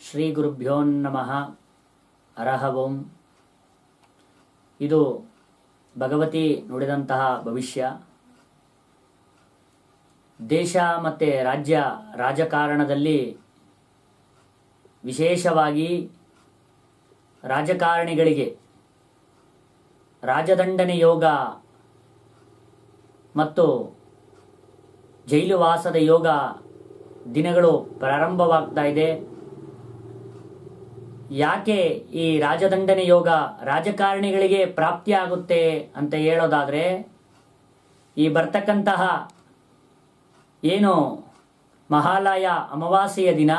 ಶ್ರೀ ಗುರುಭ್ಯೋ ನಮಃ. ಹರಃ ಓಂ. ಇದು ಭಗವತಿ ನುಡಿದಂತಹ ಭವಿಷ್ಯ. ದೇಶ ಮತ್ತು ರಾಜ್ಯ ರಾಜಕಾರಣದಲ್ಲಿ ವಿಶೇಷವಾಗಿ ರಾಜಕಾರಣಿಗಳಿಗೆ ರಾಜದಂಡನೆ ಯೋಗ ಮತ್ತು ಜೈಲು ವಾಸದ ಯೋಗ ದಿನಗಳು ಪ್ರಾರಂಭವಾಗ್ತಾ ಇದೆ. ಯಾಕೆ ಈ ರಾಜದಂಡನೆ ಯೋಗ ರಾಜಕಾರಣಿಗಳಿಗೆ ಪ್ರಾಪ್ತಿಯಾಗುತ್ತೆ ಅಂತ ಹೇಳೋದಾದರೆ, ಈ ಬರ್ತಕ್ಕಂತಹ ಏನು ಮಹಾಲಯ ಅಮಾವಾಸ್ಯೆಯ ದಿನ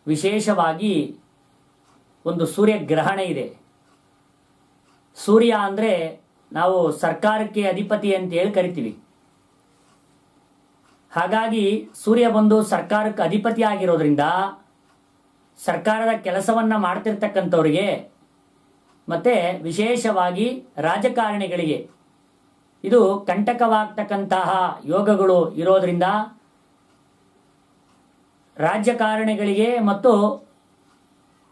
ವಿಶೇಷವಾಗಿ ಒಂದು ಸೂರ್ಯಗ್ರಹಣ ಇದೆ. ಸೂರ್ಯ ಅಂದರೆ ನಾವು ಸರ್ಕಾರಕ್ಕೆ ಅಧಿಪತಿ ಅಂತ ಹೇಳಿ ಕರಿತೀವಿ. ಹಾಗಾಗಿ ಸೂರ್ಯ ಬಂದು ಸರ್ಕಾರಕ್ಕೆ ಅಧಿಪತಿ ಆಗಿರೋದ್ರಿಂದ ಸರ್ಕಾರದ ಕೆಲಸವನ್ನ ಮಾಡ್ತಿರ್ತಕ್ಕಂಥವ್ರಿಗೆ ಮತ್ತೆ ವಿಶೇಷವಾಗಿ ರಾಜಕಾರಣಿಗಳಿಗೆ ಇದು ಕಂಟಕವಾಗ್ತಕ್ಕಂತಹ ಯೋಗಗಳು ಇರೋದ್ರಿಂದ ರಾಜಕಾರಣಿಗಳಿಗೆ ಮತ್ತು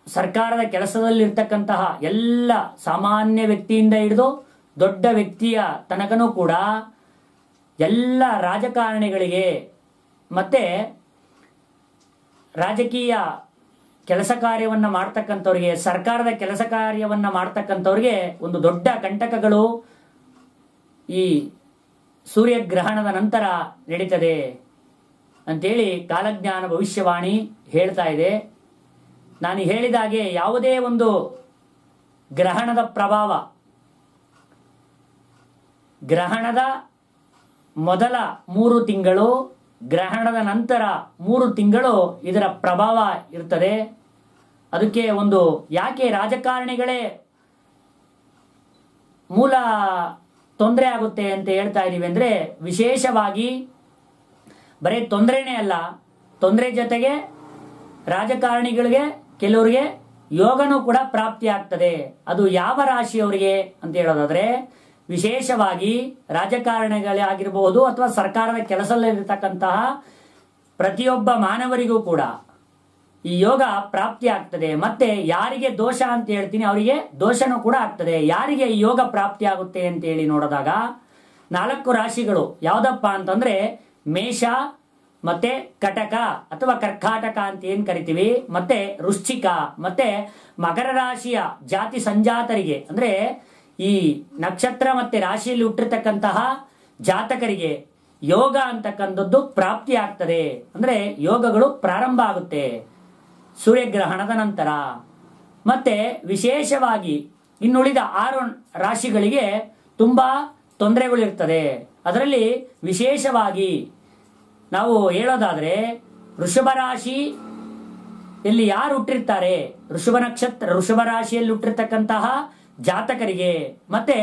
ಸರ್ಕಾರದ ಕೆಲಸದಲ್ಲಿರ್ತಕ್ಕಂತಹ ಎಲ್ಲ ಸಾಮಾನ್ಯ ವ್ಯಕ್ತಿಯಿಂದ ಹಿಡಿದು ದೊಡ್ಡ ವ್ಯಕ್ತಿಯ ತನಕನೂ ಕೂಡ ಎಲ್ಲ ರಾಜಕಾರಣಿಗಳಿಗೆ ಮತ್ತೆ ರಾಜಕೀಯ ಕೆಲಸ ಕಾರ್ಯವನ್ನು ಮಾಡ್ತಕ್ಕಂಥವ್ರಿಗೆ, ಸರ್ಕಾರದ ಕೆಲಸ ಕಾರ್ಯವನ್ನು ಮಾಡ್ತಕ್ಕಂಥವ್ರಿಗೆ ಒಂದು ದೊಡ್ಡ ಕಂಟಕಗಳು ಈ ಸೂರ್ಯಗ್ರಹಣದ ನಂತರ ನಡೀತದೆ ಅಂತೇಳಿ ಕಾಲಜ್ಞಾನ ಭವಿಷ್ಯವಾಣಿ ಹೇಳ್ತಾ ಇದೆ. ನಾನು ಹೇಳಿದಾಗೆ ಯಾವುದೇ ಒಂದು ಗ್ರಹಣದ ಪ್ರಭಾವ, ಗ್ರಹಣದ ಮೊದಲ 3 ತಿಂಗಳು, ಗ್ರಹಣದ ನಂತರ 3 ತಿಂಗಳು ಇದರ ಪ್ರಭಾವ ಇರ್ತದೆ. ಅದಕ್ಕೆ ಒಂದು ಯಾಕೆ ರಾಜಕಾರಣಿಗಳೇ ಮೂಲ ತೊಂದರೆ ಆಗುತ್ತೆ ಅಂತ ಹೇಳ್ತಾ ಇದೀವಿ ಅಂದರೆ, ವಿಶೇಷವಾಗಿ ಬರೀ ತೊಂದರೆನೇ ಅಲ್ಲ, ತೊಂದರೆ ಜೊತೆಗೆ ರಾಜಕಾರಣಿಗಳಿಗೆ ಕೆಲವರಿಗೆ ಯೋಗನೂ ಕೂಡ ಪ್ರಾಪ್ತಿ ಆಗ್ತದೆ. ಅದು ಯಾವ ರಾಶಿಯವರಿಗೆ ಅಂತ ಹೇಳೋದಾದ್ರೆ, ವಿಶೇಷವಾಗಿ ರಾಜಕಾರಣಿಗಳೇ ಆಗಿರಬಹುದು ಅಥವಾ ಸರ್ಕಾರದ ಕೆಲಸದಲ್ಲಿರ್ತಕ್ಕಂತಹ ಪ್ರತಿಯೊಬ್ಬ ಮಾನವರಿಗೂ ಕೂಡ ಈ ಯೋಗ ಪ್ರಾಪ್ತಿ ಆಗ್ತದೆ. ಮತ್ತೆ ಯಾರಿಗೆ ದೋಷ ಅಂತ ಹೇಳ್ತೀನಿ ಅವರಿಗೆ ದೋಷನೂ ಕೂಡ ಆಗ್ತದೆ. ಯಾರಿಗೆ ಈ ಯೋಗ ಪ್ರಾಪ್ತಿ ಆಗುತ್ತೆ ಅಂತ ಹೇಳಿ ನೋಡಿದಾಗ 4 ರಾಶಿಗಳು ಯಾವ್ದಪ್ಪ ಅಂತಂದ್ರೆ ಮೇಷ ಮತ್ತೆ ಕಟಕ ಅಥವಾ ಕರ್ಕಾಟಕ ಅಂತ ಏನ್ ಕರಿತೀವಿ, ಮತ್ತೆ ವೃಶ್ಚಿಕ ಮತ್ತೆ ಮಕರ ರಾಶಿಯ ಜಾತಿ ಸಂಜಾತರಿಗೆ ಅಂದ್ರೆ ಈ ನಕ್ಷತ್ರ ಮತ್ತೆ ರಾಶಿಯಲ್ಲಿ ಹುಟ್ಟಿರ್ತಕ್ಕಂತಹ ಜಾತಕರಿಗೆ ಯೋಗ ಅಂತಕ್ಕಂಥದ್ದು ಪ್ರಾಪ್ತಿ ಆಗ್ತದೆ. ಅಂದ್ರೆ ಯೋಗಗಳು ಪ್ರಾರಂಭ ಆಗುತ್ತೆ ಸೂರ್ಯಗ್ರಹಣದ ನಂತರ. ಮತ್ತೆ ವಿಶೇಷವಾಗಿ ಇನ್ನುಳಿದ 6 ರಾಶಿಗಳಿಗೆ ತುಂಬಾ ತೊಂದರೆಗಳಿರ್ತದೆ. ಅದರಲ್ಲಿ ವಿಶೇಷವಾಗಿ ನಾವು ಹೇಳೋದಾದ್ರೆ ವೃಷಭ ರಾಶಿ ಇಲ್ಲಿ ಯಾರು ಹುಟ್ಟಿರ್ತಾರೆ, ವೃಷಭ ನಕ್ಷತ್ರ ವೃಷಭ ರಾಶಿಯಲ್ಲಿ ಹುಟ್ಟಿರ್ತಕ್ಕಂತಹ ಜಾತಕರಿಗೆ, ಮತ್ತೆ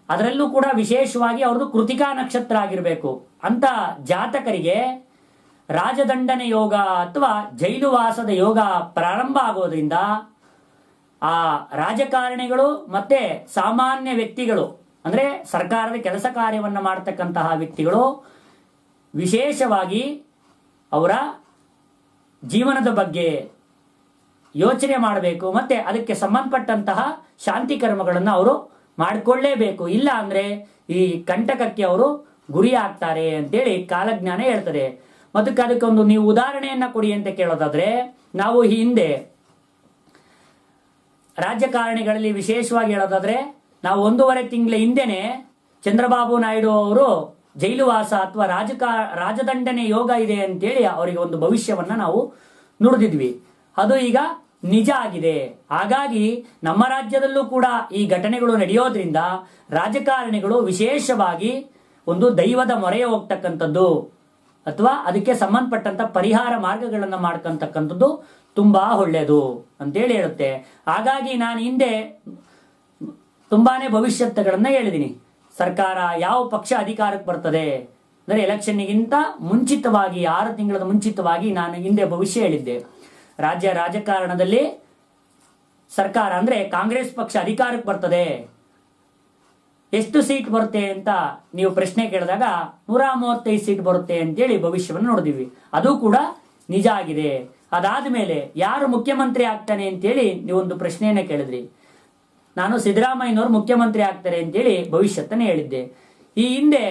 ಅದರಲ್ಲೂ ಕೂಡ ವಿಶೇಷವಾಗಿ ಅವ್ರದ್ದು ಕೃತಿಕಾ ನಕ್ಷತ್ರ ಆಗಿರಬೇಕು ಅಂತ ಜಾತಕರಿಗೆ ರಾಜದಂಡನೆ ಯೋಗ ಅಥವಾ ಜೈಲು ವಾಸದ ಯೋಗ ಪ್ರಾರಂಭ ಆಗೋದ್ರಿಂದ ಆ ರಾಜಕಾರಣಿಗಳು ಮತ್ತೆ ಸಾಮಾನ್ಯ ವ್ಯಕ್ತಿಗಳು ಅಂದ್ರೆ ಸರ್ಕಾರದ ಕೆಲಸ ಕಾರ್ಯವನ್ನು ಮಾಡತಕ್ಕಂತಹ ವ್ಯಕ್ತಿಗಳು ವಿಶೇಷವಾಗಿ ಅವರ ಜೀವನದ ಬಗ್ಗೆ ಯೋಚನೆ ಮಾಡಬೇಕು. ಮತ್ತೆ ಅದಕ್ಕೆ ಸಂಬಂಧಪಟ್ಟಂತಹ ಶಾಂತಿ ಕರ್ಮಗಳನ್ನು ಅವರು ಮಾಡಿಕೊಳ್ಳೇಬೇಕು. ಇಲ್ಲ ಅಂದ್ರೆ ಈ ಕಂಟಕಕ್ಕೆ ಅವರು ಗುರಿ ಆಗ್ತಾರೆ ಅಂತೇಳಿ ಕಾಲಜ್ಞಾನ ಹೇಳ್ತದೆ. ಮತ್ತೆ ಅದಕ್ಕೊಂದು ನೀವು ಉದಾಹರಣೆಯನ್ನ ಕೊಡಿ ಅಂತ ಕೇಳೋದಾದ್ರೆ, ನಾವು ಈ ಹಿಂದೆ ರಾಜಕಾರಣಿಗಳಲ್ಲಿ ವಿಶೇಷವಾಗಿ ಹೇಳೋದಾದ್ರೆ ನಾವು 1.5 ತಿಂಗಳ ಹಿಂದೆನೆ ಚಂದ್ರಬಾಬು ನಾಯ್ಡು ಅವರು ಜೈಲುವಾಸ ಅಥವಾ ರಾಜದಂಡನೆ ಯೋಗ ಇದೆ ಅಂತೇಳಿ ಅವರಿಗೆ ಒಂದು ಭವಿಷ್ಯವನ್ನ ನಾವು ನುಡಿದಿದ್ವಿ. ಅದು ಈಗ ನಿಜ ಆಗಿದೆ. ಹಾಗಾಗಿ ನಮ್ಮ ರಾಜ್ಯದಲ್ಲೂ ಕೂಡ ಈ ಘಟನೆಗಳು ನಡೆಯೋದ್ರಿಂದ ರಾಜಕಾರಣಿಗಳು ವಿಶೇಷವಾಗಿ ಒಂದು ದೈವದ ಮೊರೆ ಹೋಗ್ತಕ್ಕಂಥದ್ದು ಅಥವಾ ಅದಕ್ಕೆ ಸಂಬಂಧಪಟ್ಟಂತ ಪರಿಹಾರ ಮಾರ್ಗಗಳನ್ನು ಮಾಡ್ಕೊಂತಕ್ಕಂಥದ್ದು ತುಂಬಾ ಒಳ್ಳೆಯದು ಅಂತೇಳಿ ಹೇಳುತ್ತೆ. ಹಾಗಾಗಿ ನಾನು ಹಿಂದೆ ತುಂಬಾನೇ ಭವಿಷ್ಯತ್ತುಗಳನ್ನ ಹೇಳಿದ್ದೀನಿ. ಸರ್ಕಾರ ಯಾವ ಪಕ್ಷ ಅಧಿಕಾರಕ್ಕೆ ಬರ್ತದೆ ಅಂದ್ರೆ ಎಲೆಕ್ಷನ್ಗಿಂತ ಮುಂಚಿತವಾಗಿ 6 ತಿಂಗಳ ಮುಂಚಿತವಾಗಿ ನಾನು ಹಿಂದೆ ಭವಿಷ್ಯ ಹೇಳಿದ್ದೆ. ರಾಜಕಾರಣದಲ್ಲಿ ಸರ್ಕಾರ ಅಂದ್ರೆ ಕಾಂಗ್ರೆಸ್ ಪಕ್ಷ ಅಧಿಕಾರಕ್ಕೆ ಬರ್ತದೆ, ಎಷ್ಟು ಸೀಟ್ ಬರುತ್ತೆ ಅಂತ ನೀವು ಪ್ರಶ್ನೆ ಕೇಳಿದಾಗ 135 ಸೀಟ್ ಬರುತ್ತೆ ಅಂತೇಳಿ ಭವಿಷ್ಯವನ್ನು ನೋಡಿದೀವಿ. ಅದು ಕೂಡ ನಿಜ ಆಗಿದೆ. ಅದಾದ ಮೇಲೆ ಯಾರು ಮುಖ್ಯಮಂತ್ರಿ ಆಗ್ತಾನೆ ಅಂತೇಳಿ ನೀವೊಂದು ಪ್ರಶ್ನೆಯನ್ನ ಕೇಳಿದ್ರಿ. ನಾನು ಸಿದ್ದರಾಮಯ್ಯನವರು ಮುಖ್ಯಮಂತ್ರಿ ಆಗ್ತಾರೆ ಅಂತೇಳಿ ಭವಿಷ್ಯತ್ತನ್ನೇ ಹೇಳಿದ್ದೆ. ಈ ಹಿಂದೆ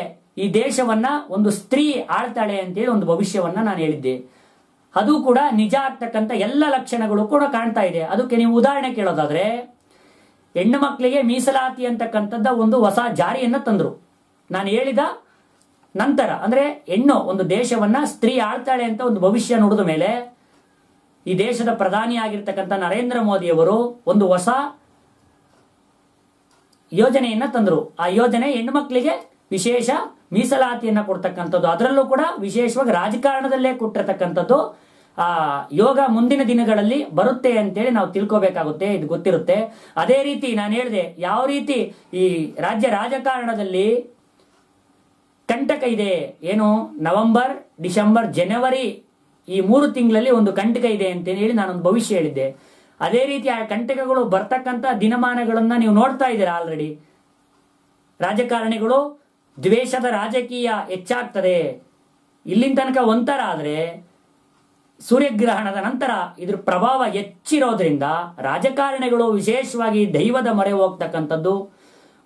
ಈ ದೇಶವನ್ನ ಒಂದು ಸ್ತ್ರೀ ಆಳ್ತಾಳೆ ಅಂತೇಳಿ ಒಂದು ಭವಿಷ್ಯವನ್ನ ನಾನು ಹೇಳಿದ್ದೆ. ಅದು ಕೂಡ ನಿಜ ಆಗ್ತಕ್ಕಂಥ ಎಲ್ಲ ಲಕ್ಷಣಗಳು ಕೂಡ ಕಾಣ್ತಾ ಇದೆ. ಅದಕ್ಕೆ ನೀವು ಉದಾಹರಣೆ ಕೇಳೋದಾದ್ರೆ, ಹೆಣ್ಣು ಮಕ್ಕಳಿಗೆ ಮೀಸಲಾತಿ ಅಂತಕ್ಕಂಥದ್ದ ಒಂದು ಹೊಸ ಜಾರಿಯನ್ನ ತಂದ್ರು. ನಾನು ಹೇಳಿದ ನಂತರ ಅಂದ್ರೆ ಹೆಣ್ಣು ಒಂದು ದೇಶವನ್ನ ಸ್ತ್ರೀ ಆಳ್ತಾಳೆ ಅಂತ ಒಂದು ಭವಿಷ್ಯ ನುಡಿದ ಮೇಲೆ ಈ ದೇಶದ ಪ್ರಧಾನಿ ಆಗಿರ್ತಕ್ಕಂಥ ನರೇಂದ್ರ ಮೋದಿ ಅವರು ಒಂದು ಹೊಸ ಯೋಜನೆಯನ್ನ ತಂದ್ರು. ಆ ಯೋಜನೆ ಹೆಣ್ಣು ಮಕ್ಕಳಿಗೆ ವಿಶೇಷ ಮೀಸಲಾತಿಯನ್ನ ಕೊಡ್ತಕ್ಕಂಥದ್ದು. ಅದರಲ್ಲೂ ಕೂಡ ವಿಶೇಷವಾಗಿ ರಾಜಕಾರಣದಲ್ಲೇ ಕೊಟ್ಟಿರ್ತಕ್ಕಂಥದ್ದು. ಆ ಯೋಗ ಮುಂದಿನ ದಿನಗಳಲ್ಲಿ ಬರುತ್ತೆ ಅಂತೇಳಿ ನಾವು ತಿಳ್ಕೋಬೇಕಾಗುತ್ತೆ, ಇದು ಗೊತ್ತಿರುತ್ತೆ. ಅದೇ ರೀತಿ ನಾನು ಹೇಳಿದೆ, ಯಾವ ರೀತಿ ಈ ರಾಜ್ಯ ರಾಜಕಾರಣದಲ್ಲಿ ಕಂಟಕ ಇದೆ, ಏನು ನವೆಂಬರ್, ಡಿಸೆಂಬರ್, ಜನವರಿ ಈ 3 ತಿಂಗಳಲ್ಲಿ ಒಂದು ಕಂಟಕ ಇದೆ ಅಂತ ಹೇಳಿ ನಾನೊಂದು ಭವಿಷ್ಯ ಹೇಳಿದ್ದೆ. ಅದೇ ರೀತಿ ಆ ಕಂಟಕಗಳು ಬರ್ತಕ್ಕಂಥ ದಿನಮಾನಗಳನ್ನ ನೀವು ನೋಡ್ತಾ ಇದ್ದೀರಾ. ಆಲ್ರೆಡಿ ರಾಜಕಾರಣಿಗಳು ದ್ವೇಷದ ರಾಜಕೀಯ ಹೆಚ್ಚಾಗ್ತದೆ. ಇಲ್ಲಿನ ತನಕ ಒಂಥರ ಆದ್ರೆ ಸೂರ್ಯಗ್ರಹಣದ ನಂತರ ಇದ್ರ ಪ್ರಭಾವ ಹೆಚ್ಚಿರೋದ್ರಿಂದ ರಾಜಕಾರಣಿಗಳು ವಿಶೇಷವಾಗಿ ದೈವದ ಮೊರೆ ಹೋಗ್ತಕ್ಕಂಥದ್ದು,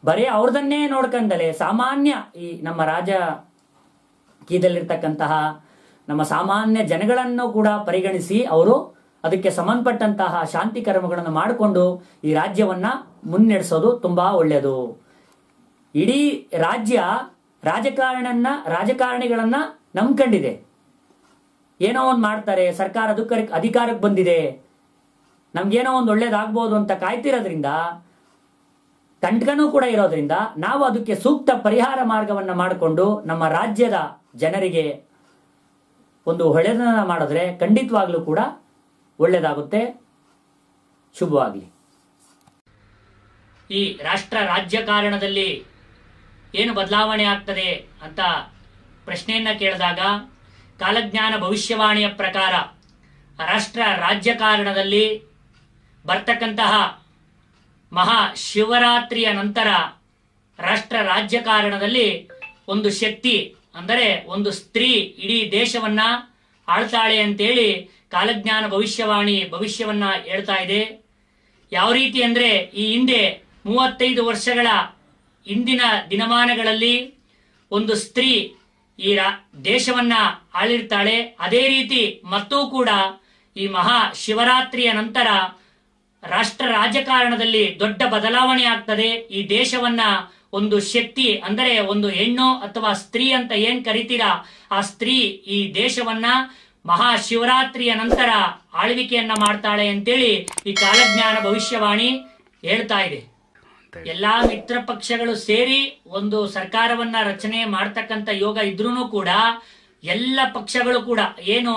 ಬರೀ ಅವ್ರದನ್ನೇ ನೋಡ್ಕೊಂಡಲೆ ಸಾಮಾನ್ಯ ಈ ನಮ್ಮ ರಾಜಕೀಯದಲ್ಲಿರ್ತಕ್ಕಂತಹ ನಮ್ಮ ಸಾಮಾನ್ಯ ಜನಗಳನ್ನು ಕೂಡ ಪರಿಗಣಿಸಿ ಅವರು ಅದಕ್ಕೆ ಸಂಬಂಧಪಟ್ಟಂತಹ ಶಾಂತಿ ಕರ್ಮಗಳನ್ನು ಮಾಡಿಕೊಂಡು ಈ ರಾಜ್ಯವನ್ನ ಮುನ್ನಡೆಸೋದು ತುಂಬಾ ಒಳ್ಳೆಯದು. ಇಡೀ ರಾಜ್ಯ ರಾಜಕಾರಣಿಗಳನ್ನ ನಂಬ್ಕೊಂಡಿದೆ. ಏನೋ ಒಂದು ಮಾಡ್ತಾರೆ, ಸರ್ಕಾರ ಅಧಿಕಾರಕ್ಕೆ ಬಂದಿದೆ, ನಮ್ಗೇನೋ ಒಂದು ಒಳ್ಳೇದಾಗ್ಬೋದು ಅಂತ ಕಾಯ್ತಿರೋದ್ರಿಂದ, ಕಂಟಕನೂ ಕೂಡ ಇರೋದ್ರಿಂದ ನಾವು ಅದಕ್ಕೆ ಸೂಕ್ತ ಪರಿಹಾರ ಮಾರ್ಗವನ್ನ ಮಾಡಿಕೊಂಡು ನಮ್ಮ ರಾಜ್ಯದ ಜನರಿಗೆ ಒಂದು ಒಳ್ಳೆಯದನ್ನ ಮಾಡಿದ್ರೆ ಖಂಡಿತವಾಗ್ಲೂ ಕೂಡ ಒಳ್ಳೆಯದಾಗುತ್ತೆ. ಶುಭವಾಗಲಿ. ಈ ರಾಷ್ಟ್ರ ರಾಜ್ಯಕಾರಣದಲ್ಲಿ ಏನು ಬದಲಾವಣೆ ಆಗ್ತದೆ ಅಂತ ಪ್ರಶ್ನೆಯನ್ನ ಕೇಳಿದಾಗ ಕಾಲಜ್ಞಾನ ಭವಿಷ್ಯವಾಣಿಯ ಪ್ರಕಾರ ರಾಷ್ಟ್ರ ರಾಜ್ಯಕಾರಣದಲ್ಲಿ ಬರ್ತಕ್ಕಂತಹ ಮಹಾಶಿವರಾತ್ರಿಯ ನಂತರ ರಾಷ್ಟ್ರ ರಾಜ್ಯಕಾರಣದಲ್ಲಿ ಒಂದು ಶಕ್ತಿ ಅಂದರೆ ಒಂದು ಸ್ತ್ರೀ ಇಡೀ ದೇಶವನ್ನ ಆಳ್ತಾಳೆ ಅಂತೇಳಿ ಕಾಲಜ್ಞಾನ ಭವಿಷ್ಯವನ್ನ ಹೇಳ್ತಾ ಇದೆ. ಯಾವ ರೀತಿ ಅಂದ್ರೆ ಈ ಹಿಂದೆ 35 ವರ್ಷಗಳ ಇಂದಿನ ದಿನಮಾನಗಳಲ್ಲಿ ಒಂದು ಸ್ತ್ರೀ ಈ ದೇಶವನ್ನ ಆಳಿರ್ತಾಳೆ. ಅದೇ ರೀತಿ ಮತ್ತೂ ಕೂಡ ಈ ಮಹಾ ಶಿವರಾತ್ರಿಯ ನಂತರ ರಾಷ್ಟ್ರ ರಾಜಕಾರಣದಲ್ಲಿ ದೊಡ್ಡ ಬದಲಾವಣೆ ಆಗ್ತದೆ. ಈ ದೇಶವನ್ನ ಒಂದು ಶಕ್ತಿ ಅಂದರೆ ಒಂದು ಹೆಣ್ಣು ಅಥವಾ ಸ್ತ್ರೀ ಅಂತ ಏನ್ ಕರಿತೀರಾ, ಆ ಸ್ತ್ರೀ ಈ ದೇಶವನ್ನ ಮಹಾಶಿವರಾತ್ರಿಯ ನಂತರ ಆಳ್ವಿಕೆಯನ್ನ ಮಾಡ್ತಾಳೆ ಅಂತೇಳಿ ಈ ಕಾಲಜ್ಞಾನ ಭವಿಷ್ಯವಾಣಿ ಹೇಳ್ತಾ ಇದೆ. ಎಲ್ಲಾ ಮಿತ್ರ ಪಕ್ಷಗಳು ಸೇರಿ ಒಂದು ಸರ್ಕಾರವನ್ನ ರಚನೆ ಮಾಡ್ತಕ್ಕಂಥ ಯೋಗ ಇದ್ರೂ ಕೂಡ ಎಲ್ಲ ಪಕ್ಷಗಳು ಕೂಡ ಏನು